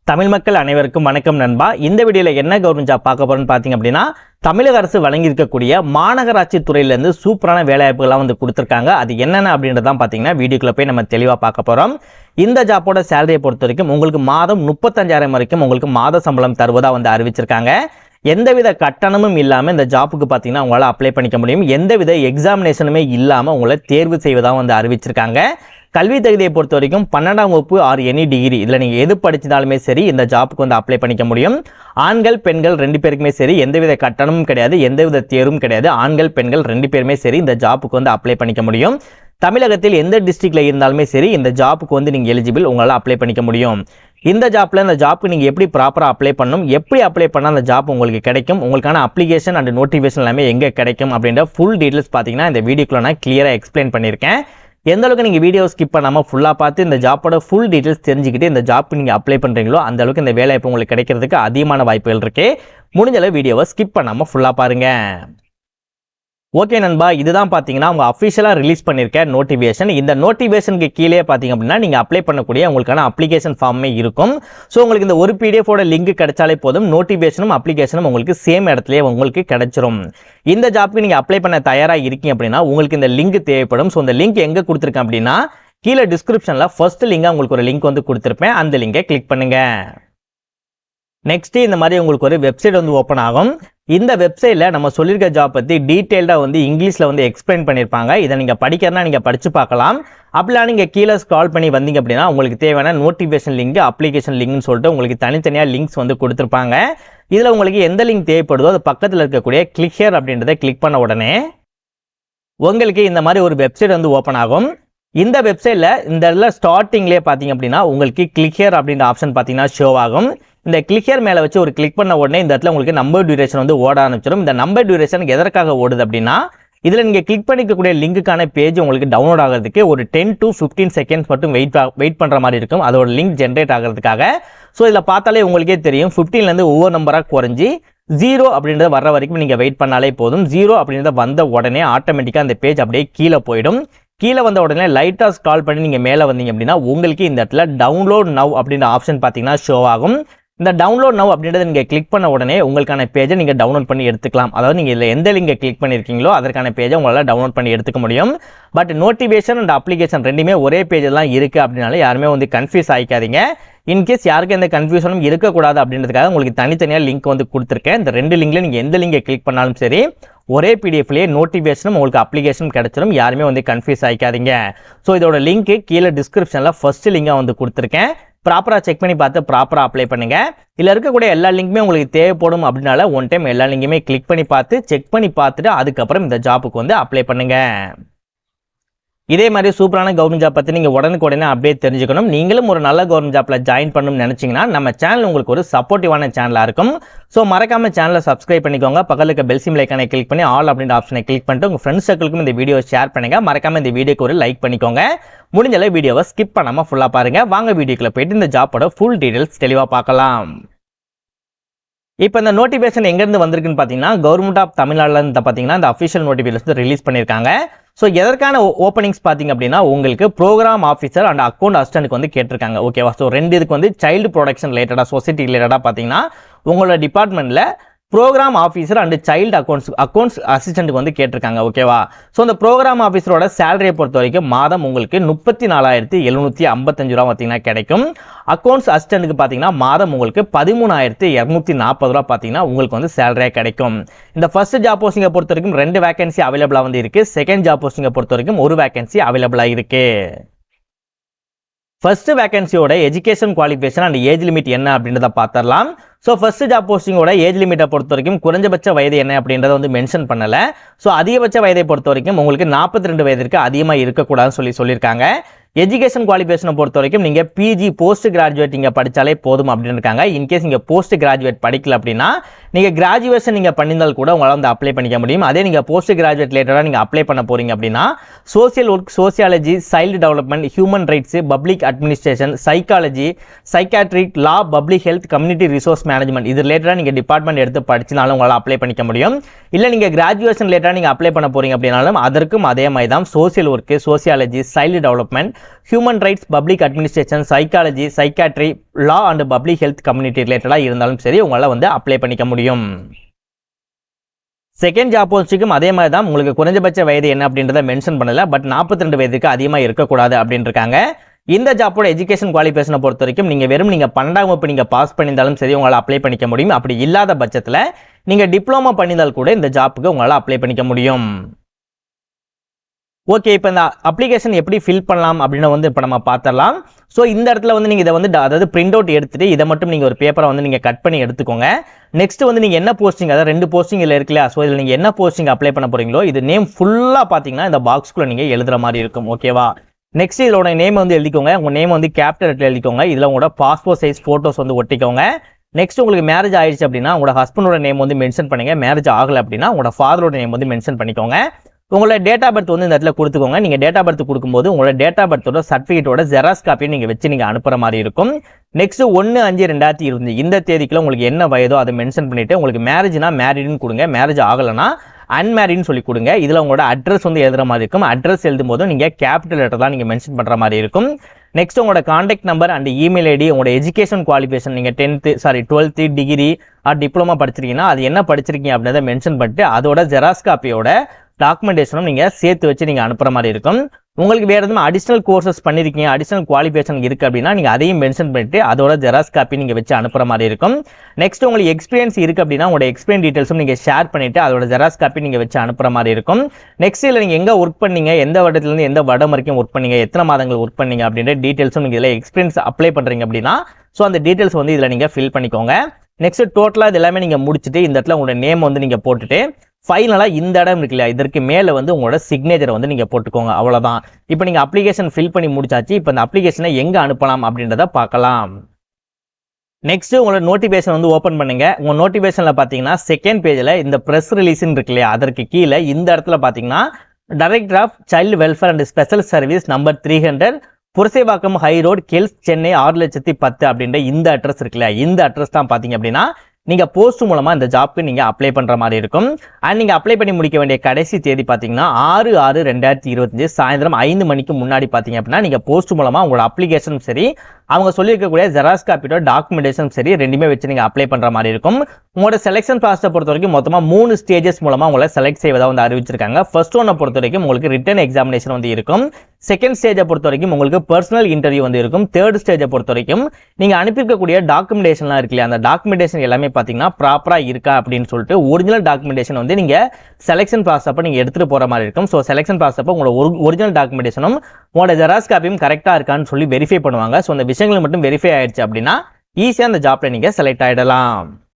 தமிழ் மக்கள் அனைவருக்கும் வணக்கம் நண்பா. இந்த வீடியோல என்ன கவர்மெண்ட் ஜாப் பார்க்க போறோம்னு பாத்தீங்க அப்படின்னா, தமிழக அரசு வழங்கி இருக்கக்கூடிய மாநகராட்சி துறையில இருந்து சூப்பரான வேலைவாய்ப்புகள்லாம் வந்து கொடுத்திருக்காங்க. அது என்னென்ன அப்படின்றதான் பாத்தீங்கன்னா வீடியோக்குள்ள போய் நம்ம தெளிவா பார்க்க போறோம். இந்த ஜாப்போட சேலரியை பொறுத்த வரைக்கும் உங்களுக்கு மாதம் 35,000 வரைக்கும் உங்களுக்கு மாத சம்பளம் தருவதா வந்து அறிவிச்சிருக்காங்க. எந்தவித கட்டணமும் இல்லாம இந்த ஜாப்புக்கு பாத்தீங்கன்னா உங்களால அப்ளை பண்ணிக்க முடியும். எந்தவித எக்ஸாமினேஷனுமே இல்லாம உங்களை தேர்வு செய்வதா வந்து அறிவிச்சிருக்காங்க. கல்வி தகுதியை பொறுத்த வரைக்கும் 12ஆம் வகுப்பு ஆர் எனி டிகிரி இதில் நீங்கள் எது படிச்சிருந்தாலுமே சரி இந்த ஜாப்புக்கு வந்து அப்ளை பண்ணிக்க முடியும். ஆண்கள் பெண்கள் 2 பேருக்குமே சரி, எந்தவித கட்டணமும் கிடையாது, எந்தவித தேர்வும் கிடையாது. ஆண்கள் பெண்கள் 2 பேருமே சரி இந்த ஜாப்புக்கு வந்து அப்ளை பண்ணிக்க முடியும். தமிழகத்தில் எந்த டிஸ்ட்ரிக்ட்ல இருந்தாலுமே சரி இந்த ஜாப்புக்கு வந்து நீங்கள் எலிஜிபிள், உங்களால் அப்ளை பண்ணிக்க முடியும். இந்த ஜாப்ல இந்த ஜாப்புக்கு நீங்கள் எப்படி ப்ராப்பராக அப்ளை பண்ணணும், எப்படி அப்ளை பண்ணால் அந்த ஜாப் உங்களுக்கு கிடைக்கும், உங்களுக்கான அப்ளிகேஷன் அண்ட் நோட்டிஃபிகேஷன் எல்லாமே எங்கே கிடைக்கும் அப்படின்ற ஃபுல் டீட்டெயில்ஸ் பார்த்தீங்கன்னா இந்த வீடியோக்குள்ள நான் கிளியராக எக்ஸ்பிளைன் பண்ணியிருக்கேன். எந்த அளவுக்கு நீங்கள் வீடியோ ஸ்கிப் பண்ணாமல் ஃபுல்லாக பார்த்து இந்த ஜாப்போட ஃபுல் டீட்டெயில்ஸ் தெரிஞ்சுக்கிட்டு இந்த ஜாப்புக்கு நீங்கள் அப்ளை பண்ணுறீங்களோ அந்த அளவுக்கு இந்த வேலைவாய்ப்பு உங்களுக்கு கிடைக்கிறதுக்கு அதிகமான வாய்ப்புகள் இருக்கு. முடிஞ்ச அளவு வீடியோவை ஸ்கிப் பண்ணாமல் ஃபுல்லாக பாருங்க. ஓகே நண்பா, இதுதான் பார்த்தீங்கன்னா உங்கள் அஃபிஷியலாக ரிலீஸ் பண்ணியிருக்க நோட்டிஃபிகேஷன். இந்த நோட்டிஃபிகேஷனுக்கு கீழே பார்த்தீங்க அப்படின்னா நீங்கள் அப்ளை பண்ணக்கூடிய உங்களுக்கான அப்ளிகேஷன் ஃபார்மே இருக்கும். ஸோ உங்களுக்கு இந்த ஒரு பிடிஎஃபோட லிங்க் கிடைச்சாலே போதும், நோட்டிஃபிகேஷனும் அப்ளிகேஷனும் உங்களுக்கு சேம் இடத்துலேயே உங்களுக்கு கிடைச்சிரும். இந்த ஜாப்புக்கு நீங்கள் அப்ளை பண்ண தயாராக இருக்கீங்க அப்படின்னா உங்களுக்கு இந்த லிங்க் தேவைப்படும். ஸோ இந்த லிங்க் எங்கே கொடுத்துருக்கேன் அப்படின்னா கீழே டிஸ்கிரிப்ஷனில் ஃபர்ஸ்ட் லிங்காக உங்களுக்கு ஒரு லிங்க் வந்து கொடுத்துருப்பேன், அந்த லிங்கை கிளிக் பண்ணுங்க. நெக்ஸ்ட் இந்த மாதிரி உங்களுக்கு ஒரு வெப்சைட் வந்து ஓப்பன் ஆகும். இந்த வெப்சைட்டில் நம்ம சொல்லியிருக்க ஜாப் பற்றி டீட்டெயில்டாக வந்து இங்கிலீஷில் வந்து எக்ஸ்பிளைன் பண்ணியிருப்பாங்க. இதை நீங்கள் படிக்கிறனா நீங்கள் படித்து பார்க்கலாம். அப்படிலாம் நீங்கள் கீழே ஸ்க்ரால் பண்ணி வந்தீங்க அப்படின்னா உங்களுக்கு தேவையான நோட்டிஃபிகேஷன் லிங்க், அப்ளிகேஷன் லிங்க்னு சொல்லிட்டு உங்களுக்கு தனித்தனியாக லிங்க்ஸ் வந்து கொடுத்துருப்பாங்க. இதில் உங்களுக்கு எந்த லிங்க் தேவைப்படுதோ அது பக்கத்தில் இருக்கக்கூடிய கிளிக் ஹியர் அப்படின்றத கிளிக் பண்ண உடனே உங்களுக்கு இந்த மாதிரி ஒரு வெப்சைட் வந்து ஓப்பன் ஆகும். இந்த வெப்சைட்டில் இந்த இடத்துல ஸ்டார்டிங்லேயே பார்த்தீங்க அப்படின்னா உங்களுக்கு கிளிக் ஹியர் அப்படின்ற ஆப்ஷன் பார்த்தீங்கன்னா ஷோ ஆகும். இந்த கிளிக் ஹியர் மேலே வச்சு ஒரு கிளிக் பண்ண உடனே இந்த இடத்துல உங்களுக்கு நம்பர் டியூரேஷன் வந்து ஓட ஆரம்பிச்சிடும். இந்த நம்பர் டியூரேஷன் எதற்காக ஓடுது அப்படின்னா இதில் நீங்கள் கிளிக் பண்ணிக்கக்கூடிய லிங்க்குக்கான பேஜ் உங்களுக்கு டவுன்லோட் ஆகிறதுக்கு ஒரு 10 to 15 செகண்ட்ஸ் மட்டும் வெயிட் பண்ணுற மாதிரி இருக்கும், அதோட லிங்க் ஜென்ரேட் ஆகிறதுக்காக. ஸோ இதில் பார்த்தாலே உங்களுக்கே தெரியும் 15லேருந்து ஒவ்வொரு நம்பராக குறைஞ்சி 0 அப்படின்றத வர்ற வரைக்கும் நீங்கள் வெயிட் பண்ணாலே போதும். 0 அப்படின்றத வந்த உடனே ஆட்டோமேட்டிக்காக அந்த பேஜ் அப்படியே கீழே போயிடும். கீழே வந்த உடனே லைட்டாக ஸ்க்ரால் பண்ணி நீங்கள் மேலே வந்தீங்க அப்படின்னா உங்களுக்கு இந்த இடத்துல டவுன்லோட் நவ் அப்படின்ற ஆப்ஷன் பார்த்தீங்கன்னா ஷோ ஆகும். இந்த டவுன்லோட் நவ் அப்படின்றத நீங்கள் கிளிக் பண்ண உடனே உங்களுக்கான பேஜை நீங்கள் டவுன்லோட் பண்ணி எடுத்துக்கலாம். அதாவது நீங்கள் இதில் எந்த லிங்கை கிளிக் பண்ணியிருக்கீங்களோ அதற்கான பேஜை உங்களால் டவுன்லோட் பண்ணி எடுத்துக்க முடியும். பட் நோட்டிஃபிகேஷன் அண்ட் அப்ளிகேஷன் ரெண்டுமே ஒரே பேஜில் தான் இருக்குது அப்படின்னால யாருமே வந்து கன்ஃபியூஸ் ஆகிக்காதீங்க. இன்கேஸ் யாருக்கு எந்த கன்ஃபியூஷனும் இருக்கக்கூடாது அப்படின்றதுக்காக உங்களுக்கு தனித்தனியாக லிங்க் வந்து கொடுத்துருக்கேன். இந்த 2 லிங்க்ல நீங்கள் எந்த லிங்கை கிளிக் பண்ணாலும் சரி ஒரே பிடிஎஃப்லேயே நோட்டிஃபிகேஷனும் உங்களுக்கு அப்ளிகேஷனும் கிடைச்சிடும். யாருமே வந்து கன்ஃபியூஸ் ஆகிக்காதீங்க. ஸோ இதோட லிங்க் கீழே டிஸ்கிரிப்ஷனில் ஃபர்ஸ்ட் லிங்காக வந்து கொடுத்துருக்கேன். ப்ராப்பராக செக் பண்ணி பார்த்து ப்ராப்பராக அப்ளை பண்ணுங்க. இதில் இருக்கக்கூடிய எல்லா லிங்க்குமே உங்களுக்கு தேவைப்படும் அப்படின்னால ஒன் டைம் எல்லா லிங்க்குமே கிளிக் பண்ணி பார்த்து செக் பண்ணி பார்த்துட்டு அதுக்கப்புறம் இந்த ஜாப்புக்கு வந்து அப்ளை பண்ணுங்க. இதே மாதிரி சூப்பரான கவர்மெண்ட் ஜாப் பற்றி நீங்கள் உடனுக்குடனே அப்டேட் தெரிஞ்சுக்கணும். நீங்களும் ஒரு நல்ல கவர்மெண்ட் ஜாப்பில் ஜாயின் பண்ணணும்னு நினச்சிங்கன்னா நம்ம சேனல் உங்களுக்கு ஒரு சப்போர்ட்டிவான சேனலாக இருக்கும். ஸோ மறக்காம சேனலை சப்ஸ்கிரைப் பண்ணிக்கோங்க. பக்கத்தில் இருக்க பெல் சிம்பிள் ஐக்கானை கிளிக் பண்ணி ஆல் அப்படின்ற ஆப்ஷனை கிளிக் பண்ணிட்டு உங்கள் ஃப்ரெண்ட்ஸ் சர்க்கிளுக்கும் இந்த வீடியோ ஷேர் பண்ணுங்க. மறக்காம இந்த வீடியோக்கு ஒரு லைக் பண்ணிக்கோங்க. முடிஞ்சளவு வீடியோவை ஸ்கிப் பண்ணாமல் ஃபுல்லாக பாருங்க. வாங்க வீடியோக்குள்ள போயிட்டு இந்த ஜாப்போட ஃபுல் டீடைல்ஸ் தெளிவாக பார்க்கலாம். இப்போ இந்த நோட்டிஃபிகேஷன் எங்கேருந்து வந்திருக்குன்னு பார்த்தீங்கன்னா கவர்மெண்ட் ஆஃப் தமிழ்நாடுலேருந்து பார்த்தீங்கன்னா இந்த அஃபிஷியல் நோட்டிஃபிகேஷன் ரிலீஸ் பண்ணியிருக்காங்க. ஸோ எதற்கான ஓப்பனிங்ஸ் பார்த்தீங்க அப்படின்னா உங்களுக்கு ப்ரோக்ராம் ஆஃபீஸர் அண்ட் அக்கௌண்ட் அசிஸ்டன்ட்க்கு வந்து கேட்டிருக்காங்க. ஓகேவா? ஸோ 2 இதுக்கு வந்து சைல்டு ப்ரொடெக்ஷன் ரிலேட்டடாக சொசைட்டி ரிலேட்டடாக பார்த்தீங்கன்னா உங்களோட டிபார்ட்மெண்ட்டில் programme officer and child accounts அசிஸ்டன்ட்டுக்கு வந்து கேட்டிருக்காங்க. ஓகேவா? ஸோ இந்த ப்ரோக்ராம் ஆஃபீஸரோட சேலரியை பொறுத்த வரைக்கும் மாதம் உங்களுக்கு 34,755 ரூபா பார்த்தீங்கன்னா கிடைக்கும். அக்கௌண்ட்ஸ் அசிஸ்டன்ட்டுக்கு பார்த்தீங்கன்னா மாதம் உங்களுக்கு 13,240 ரூபா பார்த்தீங்கன்னா உங்களுக்கு வந்து சேலரியாக கிடைக்கும். இந்த ஃபர்ஸ்ட் ஜாப் போஸ்டிங்கை பொறுத்த வரைக்கும் 2 வேகன்சி அவைலபிளாக வந்து இருக்குது. செகண்ட் ஜாப் போஸ்டிங்கை பொறுத்த வரைக்கும் 1 வேகன்சி அவைலபிளாக இருக்குது. ஃபர்ஸ்ட் வேகன்சியோட education qualification and age limit என்ன அப்படின்றத பார்த்துடலாம். ஸோ ஃபர்ஸ்ட் ஜாப் போஸ்டிங்கோட ஏஜ் லிமிட்டை பொறுத்த வரைக்கும் குறைஞ்சபட்ச வயது என்ன அப்படின்றத வந்து மென்ஷன் பண்ணலை. ஸோ அதிகபட்ச வயதை பொறுத்த வரைக்கும் உங்களுக்கு 42 வயதிற்கு அதிகமாக இருக்கக்கூடாதுன்னு சொல்லியிருக்காங்க. எஜுகேஷன் குவாலிஃபிகேஷனை பொறுத்த வரைக்கும் நீங்கள் பிஜி போஸ்ட் கிராஜுவேட் நீங்கள் படித்தாலே போதும் அப்படின்னு இருக்காங்க. இன்கேஸ் நீங்கள் போஸ்ட் கிராஜுவேட் படிக்கல அப்படின்னா நீங்கள் கிராஜுவேஷன் நீங்கள் பண்ணியிருந்தால் கூட உங்களால் வந்து அப்ளை பண்ணிக்க முடியும். அதே நீங்கள் போஸ்ட் கிராஜுவேட் ரிலேட்டடாக நீங்கள் அப்ளை பண்ண போகிறீங்க அப்படின்னா social work, sociology, child development, human rights, public administration, psychology, psychiatric, law, public health, community resource management இது ரிலேட்டடாக நீங்கள் டிபார்ட்மெண்ட் எடுத்து படிச்சினாலும் உங்களால் அப்ளை பண்ணிக்க முடியும். இல்லை நீங்கள் கிராஜுவேஷன் ரிலேட்டடாக நீங்கள் அப்ளை பண்ண போகிறீங்க அப்படின்னாலும் அதற்கும் அதே மாதிரி தான் social work, sociology, child development, human rights, public administration, psychology, psychiatry, law and public health community ரிலேட்டடாக இருந்தாலும் சரி உங்களால் வந்து அப்ளை பண்ணிக்க முடியும். செகண்ட் ஜாப் போஸ்ட்டுக்கும் அதே மாதிரி தான், உங்களுக்கு குறைஞ்சபட்ச வயது என்ன அப்படின்றத மென்ஷன் பண்ணல, பட் 42 வயதுக்கு அதிகமாக இருக்கக்கூடாது அப்படின்னு இருக்காங்க. இந்த ஜாப்போட எஜுகேஷன் குவாலிஃபிகேஷனை பொறுத்த வரைக்கும் நீங்கள் 12ஆம் வகுப்பு நீங்கள் பாஸ் பண்ணியிருந்தாலும் சரி உங்களால் அப்ளை பண்ணிக்க முடியும். அப்படி இல்லாத பட்சத்தில் நீங்கள் டிப்ளமோ பண்ணியிருந்தால் கூட இந்த ஜாப்புக்கு உங்களால் அப்ளை பண்ணிக்க முடியும். ஓகே, இப்போ இந்த அப்ளிகேஷன் எப்படி ஃபில் பண்ணலாம் அப்படின்னு வந்து இப்போ நம்ம பார்த்துடலாம். ஸோ இந்த இடத்துல வந்து நீங்கள் இதை வந்து அதாவது பிரிண்ட் அவுட் எடுத்துகிட்டு இதை மட்டும் நீங்கள் ஒரு பேப்பரை வந்து நீங்கள் கட் பண்ணி எடுத்துக்கோங்க. நெக்ஸ்ட் வந்து நீங்கள் என்ன போஸ்டிங், அதாவது 2 போஸ்டிங் இதில் இருக்குல்ல, ஸோ இதில் நீங்கள் என்ன போஸ்டிங் அப்ளை பண்ண போகிறீங்களோ இது நேம் ஃபுல்லாக பார்த்தீங்கன்னா இந்த பாக்ஸ்குள்ளே நீங்கள் எழுதுகிற மாதிரி இருக்கும். ஓகேவா? நெக்ஸ்ட் இதோட நேம் வந்து எழுதிக்கோங்க. உங்கள் நேம் வந்து கேபிட்டல் லெட்டரில் எழுதிக்கோங்க. இதில் உங்களோட பாஸ்போர்ட் சைஸ் ஃபோட்டோஸ் வந்து ஒட்டிக்கோங்க. நெக்ஸ்ட் உங்களுக்கு மேரேஜ் ஆயிடுச்சு அப்படின்னா உங்களோட ஹஸ்பண்டோட நேம் வந்து மென்ஷன் பண்ணுங்க. மேரேஜ் ஆகலை அப்படின்னா உங்களோட ஃபாதரோட நேம் வந்து மென்ஷன் பண்ணிக்கோங்க. உங்களோட டேட் ஆஃப் பர்த் வந்து இந்த இடத்துல கொடுத்துக்கோங்க. நீங்கள் டேட் ஆஃப் பர்த் கொடுக்கும்போது உங்களோட டேட் ஆஃப் பர்த்தோட சர்டிஃபிகேட்டோட ஜெராக்ஸ் காப்பியை நீங்கள் வச்சு நீங்கள் அனுப்புகிற மாதிரி இருக்கும். நெக்ஸ்ட் 1/5/2020 இந்த தேதிக்குள்ள உங்களுக்கு என்ன வயதோ அதை மென்ஷன் பண்ணிவிட்டு உங்களுக்கு மேரேஜ்னா மேரிடுன்னு கொடுங்க, மேரேஜ் ஆகலைன்னா அன்மேரிட்னு சொல்லி கொடுங்க. இதில் உங்களோட அட்ரஸ் வந்து எழுதுற மாதிரி இருக்கும். அட்ரஸ் எழுதும் போதும் நீங்கள் கேபிட்டல் லெட்டர் தான் நீங்கள் மென்ஷன் பண்ணுற மாதிரி இருக்கும். நெக்ஸ்ட் உங்களோட contact number and email ID, உங்களோட எஜுகேஷன் குவாலிஃபிகேஷன், நீங்கள் 12th டிகிரி ஆர் டிப்ளமா படிச்சிருக்கீங்கன்னா அது என்ன படிச்சிருக்கீங்க அப்படின்றத மென்ஷன் பண்ணிட்டு அதோட ஜெராக்ஸ் காப்பியோட டாக்குமெண்டேஷனும் நீங்கள் சேர்த்து வச்சு நீங்கள் அனுப்புகிற மாதிரி இருக்கும். உங்களுக்கு வேறு எதுவும் அடிஷனல் கோர்சஸ் பண்ணியிருக்கீங்க, அடிஷனல் குவாலிஃபிகேஷன் இருக்குது அப்படின்னா நீங்கள் அதையும் மென்ஷன் பண்ணிட்டு அதோட ஜெராக்ஸ் காப்பி நீங்கள் வச்சு அனுப்புகிற மாதிரி இருக்கும். நெக்ஸ்ட் உங்களுக்கு எக்ஸ்பீரியன்ஸ் இருக்குது அப்படின்னா உங்களோட எக்ஸ்பீரியன்ஸ் டீட்டெயில்ஸும் நீங்கள் ஷேர் பண்ணிவிட்டு அதோட ஜெராக்ஸ் காப்பி நீங்கள் வச்சு அனுப்புகிற மாதிரி இருக்கும். நெக்ஸ்ட் இதில் நீங்கள் எங்கே ஒர்க் பண்ணீங்க, எந்த வருடத்துலேருந்து எந்த வருடம் வரைக்கும் ஒர்க் பண்ணீங்க, எத்தனை மாதங்கள் ஒர்க் பண்ணீங்க அப்படின்ற டீட்டெயில்ஸும் நீங்கள் இதில் எக்ஸ்பீரியன்ஸ் அப்ளை பண்ணுறீங்க அப்படின்னா ஸோ அந்த டீட்டெயில்ஸ் வந்து இதில் நீங்கள் ஃபில் பண்ணிக்கோங்க. நெக்ஸ்ட் டோட்டலாக இது எல்லாமே நீங்கள் முடிச்சுட்டு இந்த இடத்துல உங்களோட நேம் வந்து நீங்கள் போட்டுட்டு ஃபைனலாக இந்த இடம் இருக்கு இல்லையா, இதற்கு மேலே வந்து உங்களோட சிக்னேச்சரை வந்து நீங்கள் போட்டுக்கோங்க. அவ்வளோதான். இப்போ நீங்கள் அப்ளிகேஷன் ஃபில் பண்ணி முடிச்சாச்சு. இப்போ இந்த அப்ளிகேஷனை எங்கே அனுப்பலாம் அப்படின்றத பார்க்கலாம். நெக்ஸ்ட் உங்களோட நோட்டிஃபிகேஷன் வந்து ஓப்பன் பண்ணுங்க. உங்கள் நோட்டிஃபிகேஷனில் பார்த்தீங்கன்னா செகண்ட் பேஜில் இந்த ப்ரெஸ் ரிலீஸ்ன்னு இருக்கு இல்லையா, அதற்கு கீழே இந்த இடத்துல பார்த்தீங்கன்னா director of child welfare and special service number 300 Purasaiwalkam high road, கெல்ஸ், சென்னை 6,10,000 அப்படின்ற இந்த அட்ரஸ் இருக்குல்ல, இந்த அட்ரஸ் தான் பார்த்தீங்க அப்படின்னா நீங்கள் போஸ்ட் மூலமாக இந்த ஜாப்க்கு நீங்கள் அப்ளை பண்ணுற மாதிரி இருக்கும். அண்ட் நீங்கள் அப்ளை பண்ணி முடிக்க வேண்டிய கடைசி தேதி பார்த்தீங்கன்னா 6/6/2025 சாயந்தரம் 5 மணிக்கு முன்னாடி பார்த்தீங்க அப்படின்னா நீங்கள் போஸ்ட் மூலமாக உங்களோட அப்ளிகேஷனும் சரி அவங்க சொல்லியிருக்கக்கூடிய ஜெராக்ஸ் காப்பியோட டாக்குமெண்டேஷன் சரி ரெண்டுமே வச்சு நீங்கள் அப்ளை பண்ணுற மாதிரி இருக்கும். உங்களோட செலெக்ஷன் ப்ராசஸை பொறுத்த வரைக்கும் மொத்தமாக 3 ஸ்டேஜஸ் மூலமாக உங்களை செலக்ட் செய்வதாக வந்து அறிவிச்சிருக்காங்க. ஃபர்ஸ்ட் ஒன்னை பொறுத்த வரைக்கும் உங்களுக்கு ரிட்டன் எக்ஸாமினேஷன் வந்து இருக்கும். செகண்ட் ஸ்டேஜை பொறுத்த வரைக்கும் உங்களுக்கு பர்சனல் இன்டர்வியூ வந்து இருக்கும். தேர்ட் ஸ்டேஜை பொறுத்த வரைக்கும் நீங்கள் அனுப்பியிருக்கக்கூடிய டாக்குமெண்டேஷன்லாம் இருக்கு இல்லையா, அந்த டாக்குமெண்டேஷன் எல்லாமே பார்த்தீங்கன்னா ப்ராப்பராக இருக்கா அப்படின்னு சொல்லிட்டு ஒரிஜினல் டாக்குமெண்டேஷன் வந்து நீங்கள் செலெக்ஷன் ப்ராசஸ் அப்போ நீங்கள் எடுத்துகிட்டு போகிற மாதிரி இருக்கும். ஸோ செலெக்ஷன் ப்ராசஸ் அப்போ உங்களோட ஒரிஜினல் டாக்குமெண்டேஷனும் உங்களோட ஜெராக்ஸ் காப்பியும் கரெக்டாக இருக்கான்னு சொல்லி வெரிஃபை பண்ணுவாங்க. ஸோ அந்த விஷயங்கள் மட்டும் வெரிஃபை ஆயிடுச்சு அப்படின்னா ஈஸியாக அந்த ஜாப்ல நீங்கள் செலக்ட் ஆகிடலாம்.